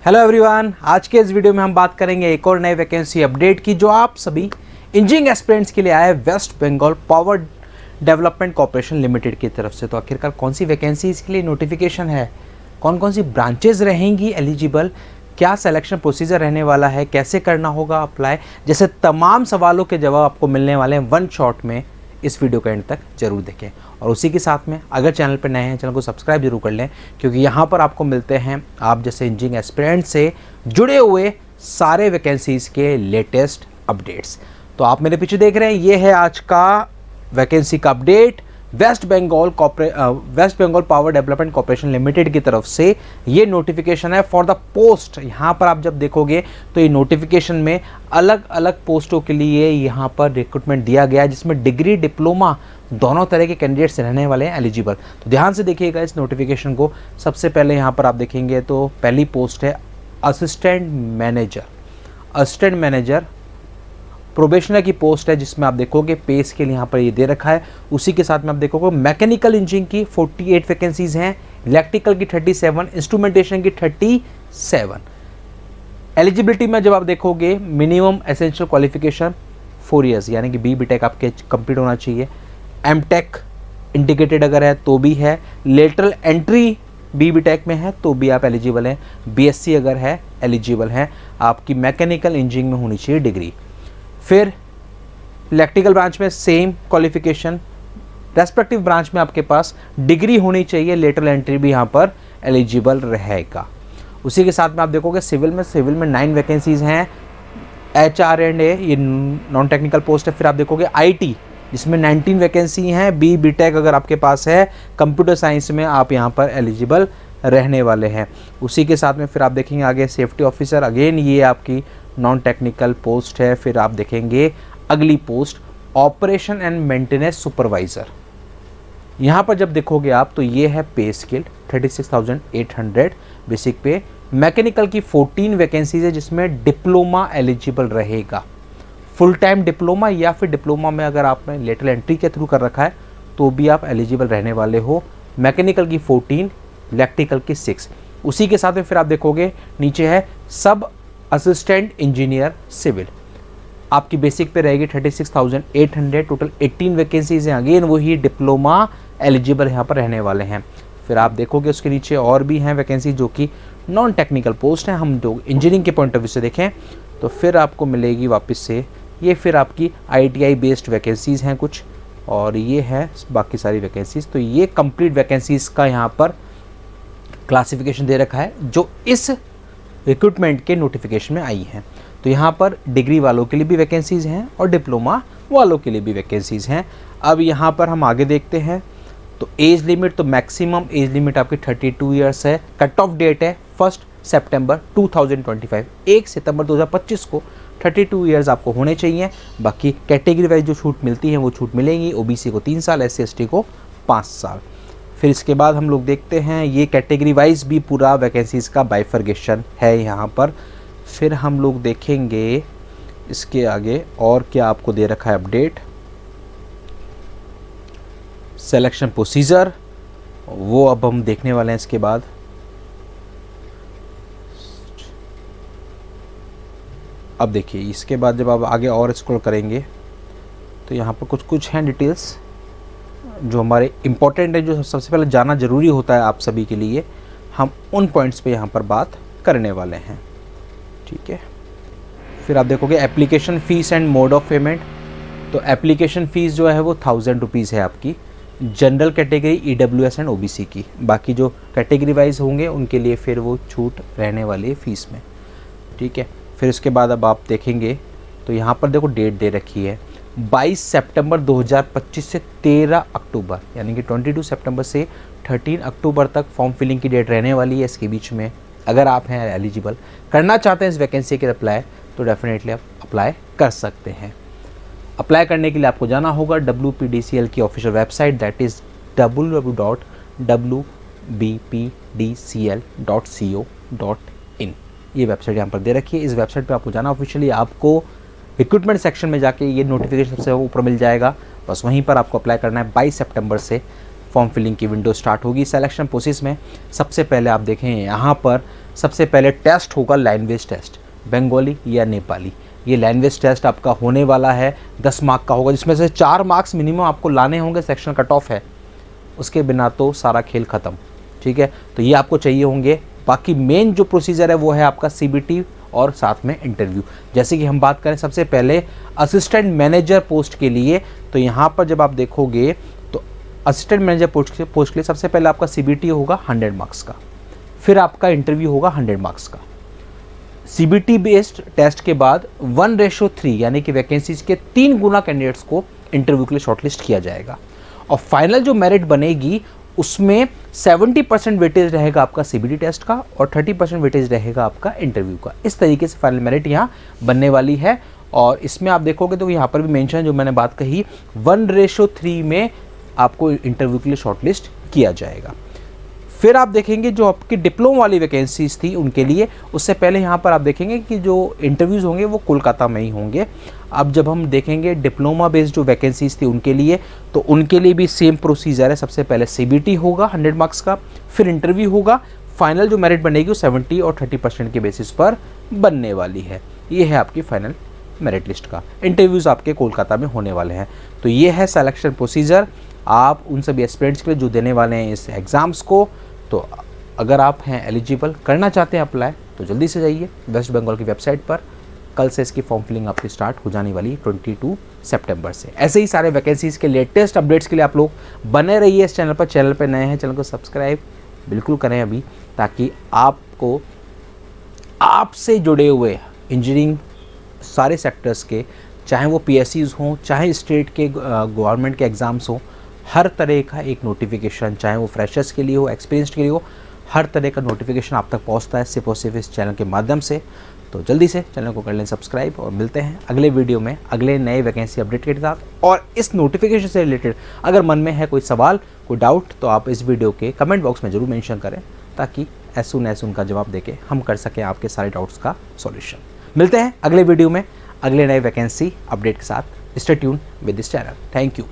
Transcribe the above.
Hello everyone, आज के इस वीडियो में हम बात करेंगे एक और नई वैकेंसी अपडेट की जो आप सभी इंजीनियरिंग एस्पिरेंट्स के लिए आया है West Bengal Power Development Corporation Limited की तरफ से। तो आखिरकार कौन सी वैकेंसी इसके लिए नोटिफिकेशन है, कौन कौन सी ब्रांचेज रहेंगी एलिजिबल, क्या सिलेक्शन प्रोसीजर रहने वाला है, कैसे करना होगा अप्लाई, जैसे तमाम सवालों के जवाब आपको मिलने वाले हैं वन शॉट में। इस वीडियो के एंड तक जरूर देखें और उसी के साथ में अगर चैनल पर नए हैं चैनल को सब्सक्राइब जरूर कर लें, क्योंकि यहाँ पर आपको मिलते हैं आप जैसे इंजीनियरिंग एस्पिरेंट से जुड़े हुए सारे वैकेंसीज़ के लेटेस्ट अपडेट्स। तो आप मेरे पीछे देख रहे हैं, ये है आज का वैकेंसी का update West Bengal Power Development Corporation Limited की तरफ से। ये नोटिफिकेशन है फॉर द पोस्ट। यहाँ पर आप जब देखोगे तो ये नोटिफिकेशन में अलग अलग पोस्टों के लिए यहाँ पर रिक्रूटमेंट दिया गया है, जिसमें डिग्री डिप्लोमा दोनों तरह के कैंडिडेट्स रहने वाले हैं एलिजिबल। तो ध्यान से देखिएगा इस नोटिफिकेशन को। सबसे पहले यहाँ पर आप देखेंगे तो पहली पोस्ट है असिस्टेंट मैनेजर प्रोबेशनर की पोस्ट है, जिसमें आप देखोगे पे स्केल यहाँ पर ये दे रखा है। उसी के साथ में आप देखोगे मैकेनिकल इंजीनियरिंग की 48 वैकेंसीज हैं, इलेक्ट्रिकल की 37, इंस्ट्रूमेंटेशन की 37। एलिजिबिलिटी में जब आप देखोगे मिनिमम एसेंशियल क्वालिफिकेशन 4 ईयर्स यानी कि BTech आपके कंप्लीट होना चाहिए। M.Tech इंडिकेटेड अगर है तो भी है, लेटरल एंट्री BTech में है तो भी आप एलिजिबल हैं, BSc अगर है एलिजिबल हैं। आपकी मैकेनिकल इंजीनियरिंग में होनी चाहिए डिग्री। फिर इलेक्ट्रिकल ब्रांच में सेम क्वालिफिकेशन, रेस्पेक्टिव ब्रांच में आपके पास डिग्री होनी चाहिए, लेटरल एंट्री भी यहाँ पर एलिजिबल रहेगा। उसी के साथ में आप देखोगे सिविल में 9 वैकेंसीज हैं, HR&A ये नॉन टेक्निकल पोस्ट है। फिर आप देखोगे IT जिसमें 19 वैकेंसी हैं, BTech अगर आपके पास है, कंप्यूटर साइंस में आप यहाँ पर एलिजिबल रहने वाले हैं। उसी के साथ में फिर आप देखेंगे आगे सेफ्टी ऑफिसर, अगेन ये आपकी नॉन टेक्निकल पोस्ट है। फिर आप देखेंगे अगली post operation and maintenance supervisor. यहाँ पर जब देखोगे आप तो ये है पे स्केल 36,800 बेसिक पे। मैकेनिकल की 14 वैकेंसीज है, जिसमें डिप्लोमा एलिजिबल रहेगा, फुल टाइम डिप्लोमा या फिर डिप्लोमा में अगर आपने लेटरल एंट्री के थ्रू कर रखा है तो भी आप एलिजिबल रहने वाले हो। मैकेनिकल की 14, इलेक्ट्रिकल की 6। उसी के साथ में फिर आप देखोगे नीचे है सब असिस्टेंट इंजीनियर सिविल, आपकी बेसिक पे रहेगी 36,800। टोटल 18 वैकेंसीज हैं, अगेन वही डिप्लोमा एलिजिबल यहाँ पर रहने वाले हैं। फिर आप देखोगे उसके नीचे और भी हैं वैकेंसी जो कि नॉन टेक्निकल पोस्ट हैं। हम जो इंजीनियरिंग के पॉइंट ऑफ व्यू से देखें तो फिर आपको मिलेगी वापस से ये फिर आपकी ITI बेस्ड वैकेंसीज़ हैं कुछ, और ये है बाकी सारी वैकेंसीज़। तो ये कंप्लीट वैकेंसीज़ का यहाँ पर क्लासिफिकेशन दे रखा है जो इस रिक्रूटमेंट के नोटिफिकेशन में आई हैं। तो यहाँ पर डिग्री वालों के लिए भी वैकेंसीज़ हैं और डिप्लोमा वालों के लिए भी वैकेंसीज़ हैं। अब यहाँ पर हम आगे देखते हैं तो एज लिमिट, तो मैक्सिमम एज लिमिट आपकी 32 ईयर्स है। कट ऑफ डेट है 1 सितंबर 2025, 1 सितंबर 2025 को 32 ईयर्स आपको होने चाहिए। बाकी कैटेगरी वाइज जो छूट मिलती है वो छूट मिलेंगी। OBC को 3 साल, SC/ST को 5 साल। फिर इसके बाद हम लोग देखते हैं ये कैटेगरी वाइज भी पूरा वैकेंसीज़ का बाइफर्गेशन है यहाँ पर। फिर हम लोग देखेंगे इसके आगे और क्या आपको दे रखा है अपडेट। सिलेक्शन प्रोसीजर वो अब हम देखने वाले हैं इसके बाद। अब देखिए इसके बाद जब आप आगे और स्क्रॉल करेंगे तो यहाँ पर कुछ हैं डिटेल्स जो हमारे इम्पोर्टेंट है, जो सबसे पहले जाना ज़रूरी होता है आप सभी के लिए। हम उन पॉइंट्स पे यहाँ पर बात करने वाले हैं, ठीक है। फिर आप देखोगे application fees and mode of payment. तो एप्लीकेशन फ़ीस जो है वो 1000 रुपीज़ है आपकी, general category, EWS and OBC की। बाकी जो कैटेगरी वाइज होंगे उनके लिए फिर वो छूट रहने वाली है फ़ीस में, ठीक है। फिर उसके बाद अब आप देखेंगे तो यहाँ पर देखो डेट दे रखी है 22 सितंबर 2025 से 13 अक्टूबर, यानी कि 22 सितंबर से 13 अक्टूबर तक फॉर्म फिलिंग की डेट रहने वाली है। इसके बीच में अगर आप हैं एलिजिबल, करना चाहते हैं इस वैकेंसी के अप्लाई, तो डेफिनेटली आप अप्लाई कर सकते हैं। अप्लाई करने के लिए आपको जाना होगा WPDCL की official website, that is www.wpdcl.co.in। ये वेबसाइट यहाँ पर दे रखी है। इस वेबसाइट पे आपको जाना ऑफिशियली, आपको रिक्रूटमेंट सेक्शन में जाके ये नोटिफिकेशन सबसे ऊपर मिल जाएगा। बस वहीं पर आपको अप्लाई करना है 22 सितंबर से फॉर्म फिलिंग की विंडो स्टार्ट होगी। सिलेक्शन प्रोसेस में सबसे पहले आप देखें यहाँ पर सबसे पहले टेस्ट होगा लैंग्वेज टेस्ट, बंगाली या नेपाली। ये लैंग्वेज टेस्ट आपका होने वाला है, 10 मार्क का होगा, जिसमें से 4 मार्क्स मिनिमम आपको लाने होंगे। सेक्शन कट ऑफ है, उसके बिना तो सारा खेल ख़त्म, ठीक है। तो ये आपको चाहिए होंगे। बाकी मेन जो प्रोसीजर है वो है आपका CBT और साथ में इंटरव्यू। जैसे कि हम बात करें सबसे पहले असिस्टेंट मैनेजर पोस्ट के लिए, तो यहाँ पर जब आप देखोगे तो असिस्टेंट मैनेजर पोस्ट के लिए सबसे पहले आपका CBT होगा 100 मार्क्स का, फिर आपका इंटरव्यू होगा 100 मार्क्स का। CBT बेस्ड टेस्ट के बाद 1:3 यानी कि वैकेंसीज के 3 गुना कैंडिडेट्स को इंटरव्यू के लिए शॉर्टलिस्ट किया जाएगा। और फाइनल जो मेरिट बनेगी उसमें 70% वेटेज रहेगा आपका CBT टेस्ट का और 30% वेटेज रहेगा आपका इंटरव्यू का। इस तरीके से फाइनल मेरिट यहाँ बनने वाली है। और इसमें आप देखोगे तो यहाँ पर भी मेंशन जो मैंने बात कही 1:3 में आपको इंटरव्यू के लिए शॉर्टलिस्ट किया जाएगा। फिर आप देखेंगे जो आपकी डिप्लोमा वाली वैकेंसीज थी उनके लिए, उससे पहले यहाँ पर आप देखेंगे कि जो इंटरव्यूज़ होंगे वो कोलकाता में ही होंगे। अब जब हम देखेंगे डिप्लोमा बेस्ड जो वैकेंसीज थी उनके लिए, तो उनके लिए भी सेम प्रोसीजर है। सबसे पहले CBT होगा 100 मार्क्स का, फिर इंटरव्यू होगा। फाइनल जो मेरिट बनेगी वो 70 और 30% के बेसिस पर बनने वाली है। ये है आपकी फाइनल मेरिट लिस्ट का। इंटरव्यूज़ आपके कोलकाता में होने वाले हैं। तो ये है सिलेक्शन प्रोसीजर आप उन सभी एस्पिरेंट्स के लिए जो देने वाले हैं इस एग्ज़ाम्स को। तो अगर आप हैं एलिजिबल, करना चाहते हैं अप्लाई, तो जल्दी से जाइए वेस्ट बंगाल की वेबसाइट पर। कल से इसकी फॉर्म फिलिंग आपकी स्टार्ट हो जाने वाली है 22 सितंबर से। ऐसे ही सारे वैकेंसीज़ के लेटेस्ट अपडेट्स के लिए आप लोग बने रहिए इस चैनल पर। चैनल पर नए हैं, चैनल को सब्सक्राइब बिल्कुल करें अभी, ताकि आपको आपसे जुड़े हुए इंजीनियरिंग सारे सेक्टर्स के, चाहे वो PSCs हों, चाहे स्टेट के गवर्नमेंट के एग्ज़ाम्स हों, हर तरह का एक नोटिफिकेशन, चाहे वो फ्रेशर्स के लिए हो, एक्सपीरियंस्ड के लिए हो, हर तरह का नोटिफिकेशन आप तक पहुंचता है सिर्फ और सिर्फ इस चैनल के माध्यम से। तो जल्दी से चैनल को कर लें सब्सक्राइब और मिलते हैं अगले वीडियो में अगले नए वैकेंसी अपडेट के साथ। और इस नोटिफिकेशन से रिलेटेड अगर मन में है कोई सवाल, कोई डाउट, तो आप इस वीडियो के कमेंट बॉक्स में ज़रूर मेंशन करें, ताकि एज सुन उनका जवाब देके हम कर सकें आपके सारे डाउट्स का सॉल्यूशन। मिलते हैं अगले वीडियो में अगले नए वैकेंसी अपडेट के साथ। Stay tune with this channel. Thank you.